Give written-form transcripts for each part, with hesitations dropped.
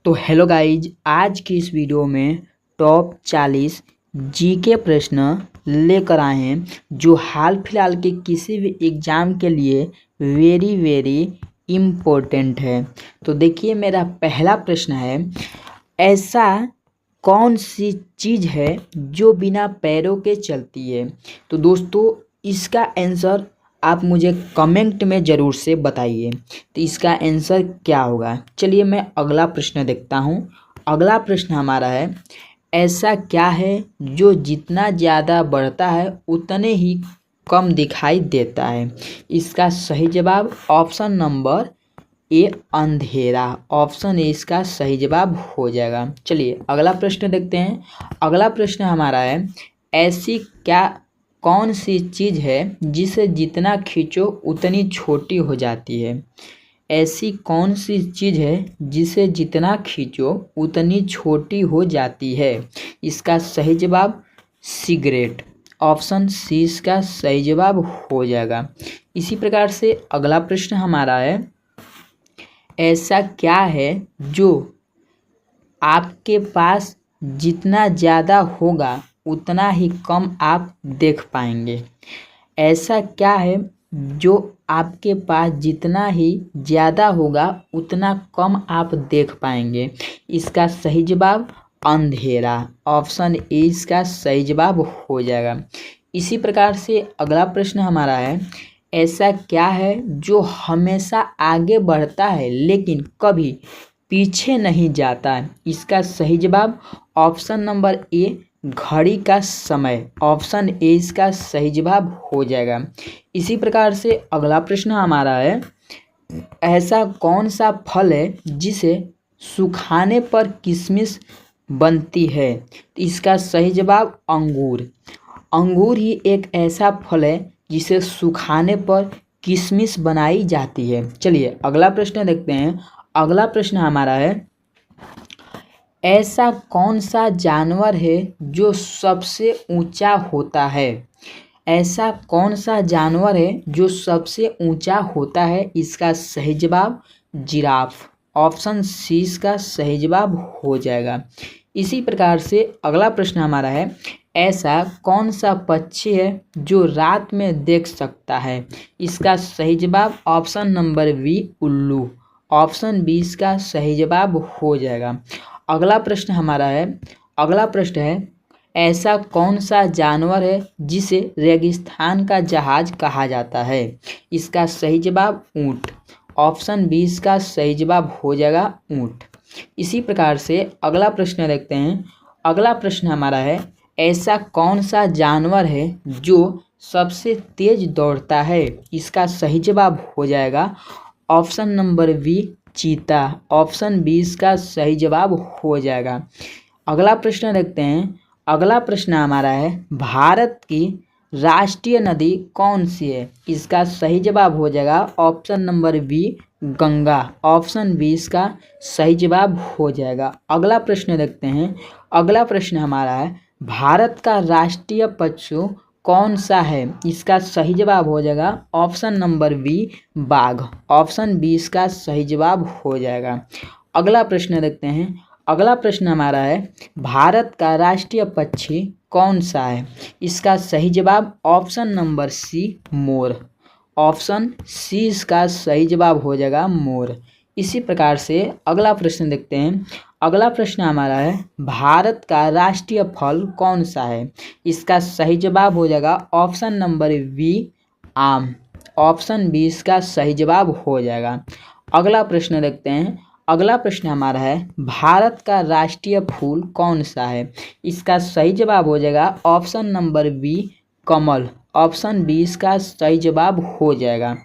तो hello guys, आज की इस वीडियो में टॉप 40 जीके प्रश्न लेकर आए हैं जो हाल फिलहाल के किसी भी एग्ज़ाम के लिए वेरी इम्पोर्टेंट है। तो देखिए, मेरा पहला प्रश्न है, ऐसा कौन सी चीज़ है जो बिना पैरों के चलती है। तो दोस्तों, इसका आंसर आप मुझे कमेंट में ज़रूर से बताइए। तो इसका आंसर क्या होगा। चलिए मैं अगला प्रश्न देखता हूँ। अगला प्रश्न हमारा है, ऐसा क्या है जो जितना ज़्यादा बढ़ता है उतने ही कम दिखाई देता है। इसका सही जवाब ऑप्शन नंबर ए अंधेरा। ऑप्शन ए इसका सही जवाब हो जाएगा। चलिए अगला प्रश्न देखते हैं। अगला प्रश्न हमारा है, ऐसी क्या कौन सी चीज़ है जिसे जितना खींचो उतनी छोटी हो जाती है। ऐसी कौन सी चीज़ है जिसे जितना खींचो उतनी छोटी हो जाती है। इसका सही जवाब सिगरेट। ऑप्शन सी इसका सही जवाब हो जाएगा। इसी प्रकार से अगला प्रश्न हमारा है, ऐसा क्या है जो आपके पास जितना ज़्यादा होगा उतना ही कम आप देख पाएंगे। ऐसा क्या है जो आपके पास जितना ही ज़्यादा होगा उतना कम आप देख पाएंगे। इसका सही जवाब अंधेरा। ऑप्शन ए इसका सही जवाब हो जाएगा। इसी प्रकार से अगला प्रश्न हमारा है, ऐसा क्या है जो हमेशा आगे बढ़ता है लेकिन कभी पीछे नहीं जाता है। इसका सही जवाब ऑप्शन नंबर ए घड़ी का समय। ऑप्शन ए इसका सही जवाब हो जाएगा। इसी प्रकार से अगला प्रश्न हमारा है, ऐसा कौन सा फल है जिसे सुखाने पर किशमिश बनती है। इसका सही जवाब अंगूर। अंगूर ही एक ऐसा फल है जिसे सुखाने पर किशमिश बनाई जाती है। चलिए अगला प्रश्न देखते हैं। अगला प्रश्न हमारा है, ऐसा कौन सा जानवर है जो सबसे ऊंचा होता है। ऐसा कौन सा जानवर है जो सबसे ऊंचा होता है। इसका सही जवाब जिराफ। ऑप्शन सी इसका सही जवाब हो जाएगा। इसी प्रकार से अगला प्रश्न हमारा है, ऐसा कौन सा पक्षी है जो रात में देख सकता है। इसका सही जवाब ऑप्शन नंबर बी उल्लू। ऑप्शन बी इसका सही जवाब हो जाएगा। अगला प्रश्न हमारा है, अगला प्रश्न है, ऐसा कौन सा जानवर है जिसे रेगिस्तान का जहाज कहा जाता है। इसका सही जवाब ऊँट। ऑप्शन बी इसका सही जवाब हो जाएगा ऊँट। इसी प्रकार से अगला प्रश्न देखते हैं। अगला प्रश्न हमारा है, ऐसा कौन सा जानवर है जो सबसे तेज दौड़ता है। इसका सही जवाब हो जाएगा ऑप्शन नंबर बी चीता। ऑप्शन बी इसका सही जवाब हो जाएगा। अगला प्रश्न देखते हैं। अगला प्रश्न हमारा है, भारत की राष्ट्रीय नदी कौन सी है। इसका सही जवाब हो जाएगा option number B Ganga. Option B इसका सही जवाब हो जाएगा। अगला प्रश्न देखते हैं। अगला प्रश्न हमारा है, भारत का राष्ट्रीय पशु कौन सा है। इसका सही जवाब हो जाएगा ऑप्शन नंबर बी बाघ। ऑप्शन बी इसका सही जवाब हो जाएगा। अगला प्रश्न देखते हैं। अगला प्रश्न हमारा है, भारत का राष्ट्रीय पक्षी कौन सा है। इसका सही जवाब ऑप्शन नंबर सी मोर। ऑप्शन सी इसका सही जवाब हो जाएगा मोर। इसी प्रकार से अगला प्रश्न देखते हैं। अगला प्रश्न हमारा है, भारत का राष्ट्रीय फल कौन सा है। इसका सही जवाब हो जाएगा ऑप्शन नंबर बी आम। ऑप्शन बी इसका सही जवाब हो जाएगा। अगला प्रश्न देखते हैं। अगला प्रश्न हमारा है, भारत का राष्ट्रीय फूल कौन सा है। इसका सही जवाब हो जाएगा ऑप्शन नंबर बी कमल। ऑप्शन बी इसका सही जवाब हो जाएगा।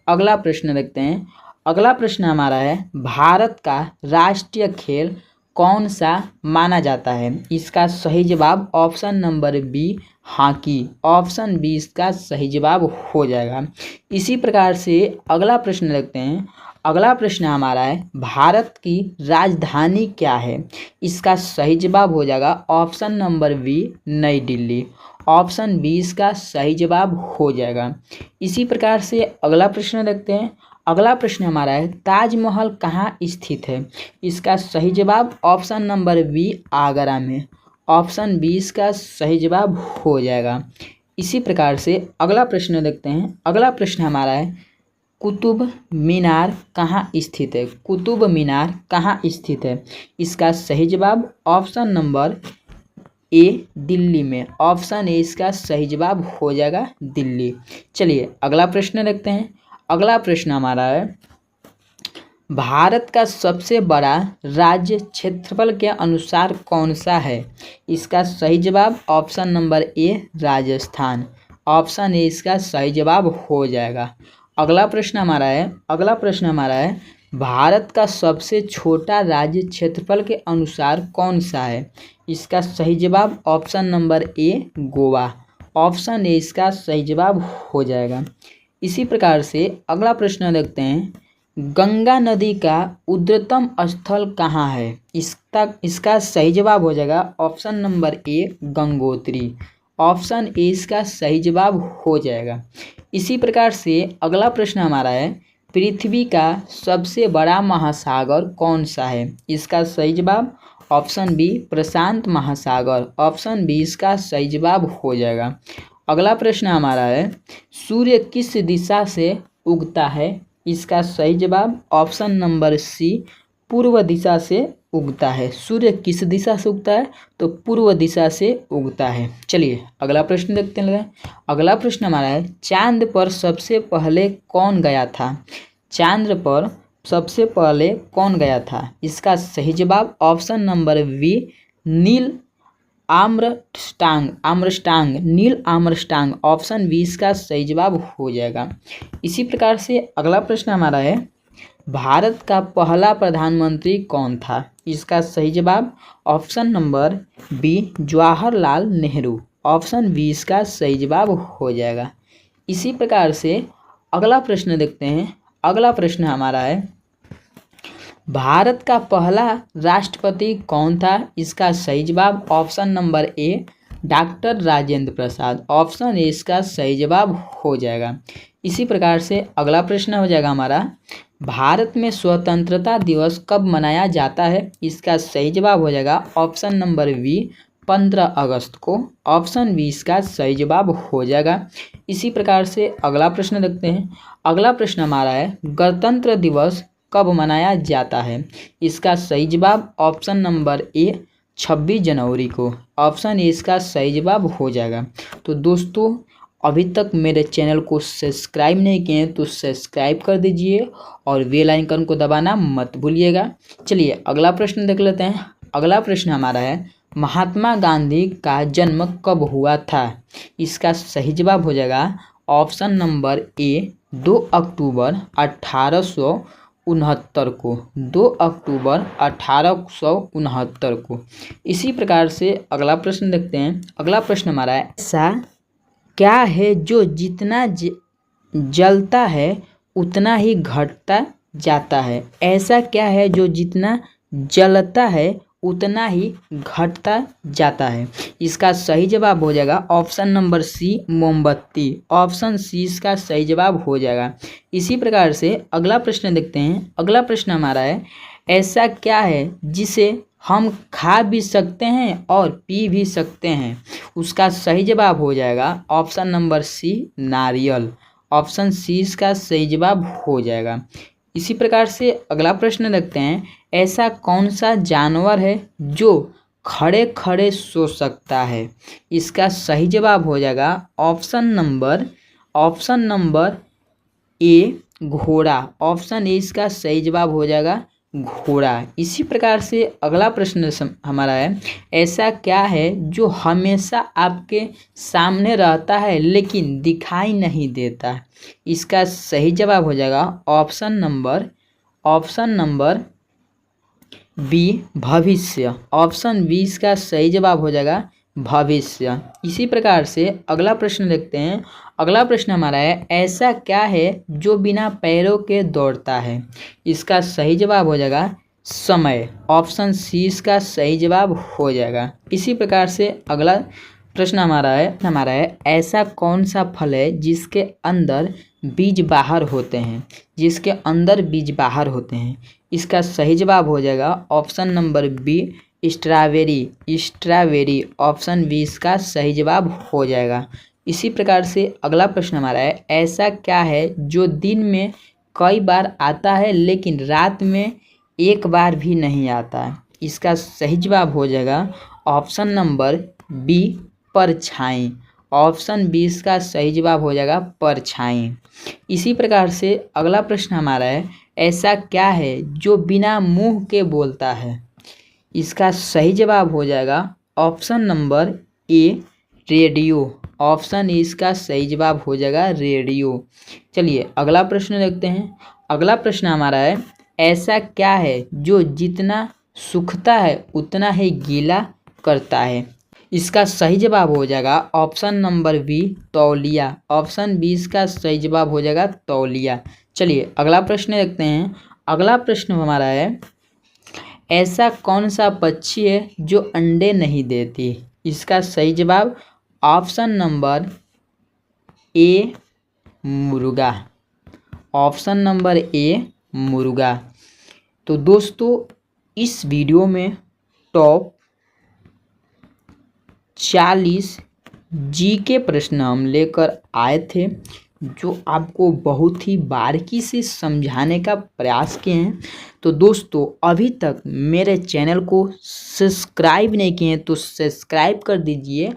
अगला प्रश्न देखते हैं। अगला प्रश्न हमारा है, भारत का राष्ट्रीय खेल कौन सा माना जाता है। इसका सही जवाब option number B hockey. Option B इसका सही जवाब हो जाएगा। इसी प्रकार से अगला प्रश्न देखते हैं। अगला प्रश्न हमारा है, भारत की राजधानी क्या है। इसका सही जवाब हो जाएगा ऑप्शन नंबर बी नई दिल्ली। ऑप्शन बी इसका सही जवाब हो जाएगा। इसी प्रकार से अगला प्रश्न देखते हैं। अगला प्रश्न हमारा है ताजमहल कहाँ स्थित है? इसका सही जवाब ऑप्शन नंबर बी आगरा में। ऑप्शन बी इसका सही जवाब हो जाएगा। इसी प्रकार से अगला प्रश्न देखते हैं। अगला प्रश्न हमारा है कुतुब मीनार कहाँ स्थित है? कुतुब मीनार कहाँ स्थित है? इसका सही जवाब ऑप्शन नंबर ए दिल्ली में। ऑप्शन ए इसका सही जवाब हो जाएगा दिल्ली। चलिए अगला प्रश्न देखते हैं। अगला प्रश्न हमारा है भारत का सबसे बड़ा राज्य क्षेत्रफल के अनुसार कौन सा है? इसका सही जवाब option number A Rajasthan. Option A इसका सही जवाब हो जाएगा। अगला प्रश्न हमारा है भारत का सबसे छोटा राज्य क्षेत्रफल के अनुसार कौन सा है? इसका सही जवाब option number A Goa. Option A इसका सही जवाब हो जाएगा। इसी प्रकार से अगला प्रश्न देखते हैं गंगा नदी का उद्गम स्थल कहाँ है? इसका सही जवाब हो जाएगा option number A Gangotri. Option A इसका सही जवाब हो जाएगा। इसी प्रकार से अगला प्रश्न हमारा है पृथ्वी का सबसे बड़ा महासागर कौन सा है? इसका सही जवाब ऑप्शन बी प्रशांत महासागर। ऑप्शन बी इसका सही जवाब हो जाएगा। अगला प्रश्न हमारा है सूर्य किस दिशा से उगता है? इसका सही जवाब ऑप्शन नंबर सी पूर्व दिशा से उगता है। सूर्य किस दिशा से उगता है? तो पूर्व दिशा से उगता है। चलिए अगला प्रश्न देखते हैं। अगला प्रश्न हमारा है चांद पर सबसे पहले कौन गया था? चांद पर सबसे पहले कौन गया था? इसका सही जवाब option number B Neil Armstrong. Option B इसका सही जवाब हो जाएगा। इसी प्रकार से अगला प्रश्न हमारा है भारत का पहला प्रधानमंत्री कौन था? इसका सही जवाब option number B Jawaharlal Nehru. Option B इसका सही जवाब हो जाएगा। इसी प्रकार से अगला प्रश्न देखते हैं। अगला प्रश्न हमारा है भारत का पहला राष्ट्रपति कौन था? इसका सही जवाब option number A doctor Rajendra Prasad. Option A इसका सही जवाब हो जाएगा। इसी प्रकार से अगला प्रश्न हो जाएगा हमारा भारत में स्वतंत्रता दिवस कब मनाया जाता है? इसका सही जवाब हो जाएगा ऑप्शन नंबर बी 15 अगस्त को। ऑप्शन बी इसका सही जवाब हो जाएगा। इसी प्रकार से अगला प्रश्न देखते हैं। अगला प्रश्न हमारा है गणतंत्र दिवस कब मनाया जाता है? इसका सही जवाब ऑप्शन नंबर ए 26 जनवरी को। ऑप्शन ए इसका सही जवाब हो जाएगा। तो दोस्तों अभी तक मेरे चैनल को सब्सक्राइब नहीं किए हैं तो सब्सक्राइब कर दीजिए और बेल आइकन को दबाना मत भूलिएगा। चलिए अगला प्रश्न देख लेते हैं। अगला प्रश्न हमारा है महात्मा गांधी का जन्म कब हुआ था? इसका सही जवाब हो जाएगा ऑप्शन नंबर ए 2 अक्टूबर 1869 को। 2 अक्टूबर 1869 को। इसी प्रकार से अगला प्रश्न देखते हैं। अगला प्रश्न हमारा है ऐसा क्या है जो जितना जलता है उतना ही घटता जाता है? ऐसा क्या है जो जितना जलता है उतना ही घटता जाता है? इसका सही जवाब हो जाएगा ऑप्शन नंबर सी मोमबत्ती। ऑप्शन सी इसका सही जवाब हो जाएगा। इसी प्रकार से अगला प्रश्न देखते हैं। अगला प्रश्न हमारा है ऐसा क्या है जिसे हम खा भी सकते हैं और पी भी सकते हैं? उसका सही जवाब हो जाएगा ऑप्शन नंबर सी नारियल। ऑप्शन सी इसका सही जवाब हो जाएगा। इसी प्रकार से अगला प्रश्न देखते हैं ऐसा कौन सा जानवर है जो खड़े खड़े सो सकता है? इसका सही जवाब हो जाएगा ऑप्शन नंबर ए घोड़ा। ऑप्शन ए इसका सही जवाब हो जाएगा घोड़ा। इसी प्रकार से अगला प्रश्न हमारा है ऐसा क्या है जो हमेशा आपके सामने रहता है लेकिन दिखाई नहीं देता? इसका सही जवाब हो जाएगा ऑप्शन नंबर बी भविष्य। ऑप्शन बी इसका सही जवाब हो जाएगा भविष्य। इसी प्रकार से अगला प्रश्न देखते हैं। अगला प्रश्न हमारा है ऐसा क्या है जो बिना पैरों के दौड़ता है? इसका सही जवाब हो जाएगा समय। ऑप्शन सी इसका सही जवाब हो जाएगा। इसी प्रकार से अगला प्रश्न हमारा है ऐसा कौन सा फल है जिसके अंदर बीज बाहर होते हैं, जिसके अंदर बीज बाहर होते हैं। इसका सही जवाब हो जाएगा option number B, strawberry. Strawberry option B इसका सही जवाब हो जाएगा। इसी प्रकार से अगला प्रश्न हमारा है, ऐसा क्या है जो दिन में कई बार आता है लेकिन रात में एक बार भी नहीं आता है? इसका सही जवाब हो जाएगा ऑप्शन नंबर बी, परछाई। ऑप्शन बी इसका सही जवाब हो जाएगा परछाई। इसी प्रकार से अगला प्रश्न हमारा है, ऐसा क्या है जो बिना मुंह के बोलता है? इसका सही जवाब हो जाएगा option number A, radio. Option A इसका सही जवाब हो जाएगा रेडियो। चलिए अगला प्रश्न देखते हैं। अगला प्रश्न हमारा है, ऐसा क्या है जो जितना सूखता है उतना ही गीला करता है? इसका सही जवाब हो जाएगा ऑप्शन नंबर बी, तौलिया। ऑप्शन बी इसका सही जवाब हो जाएगा तौलिया। चलिए अगला प्रश्न देखते हैं। अगला प्रश्न हमारा है, ऐसा कौन सा पक्षी है जो अंडे नहीं देती? इसका सही जवाब ऑप्शन नंबर ए, मुर्गा। ऑप्शन नंबर ए, मुर्गा। तो दोस्तों इस वीडियो में टॉप 40 जीके प्रश्न हम लेकर आए थे, जो आपको बहुत ही बारीकी से समझाने का प्रयास किए हैं। तो दोस्तों अभी तक मेरे चैनल को सब्सक्राइब नहीं किए हैं तो सब्सक्राइब कर दीजिए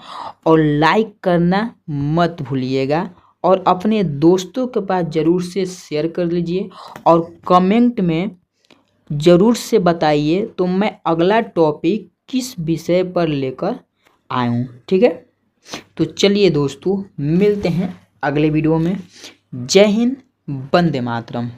और लाइक करना मत भूलिएगा, और अपने दोस्तों के पास ज़रूर से शेयर कर लीजिए, और कमेंट में ज़रूर से बताइए तो मैं अगला टॉपिक किस विषय पर लेकर आऊँ। ठीक है, तो चलिए दोस्तों मिलते हैं अगले वीडियो में। जय हिंद, वंदे मातरम।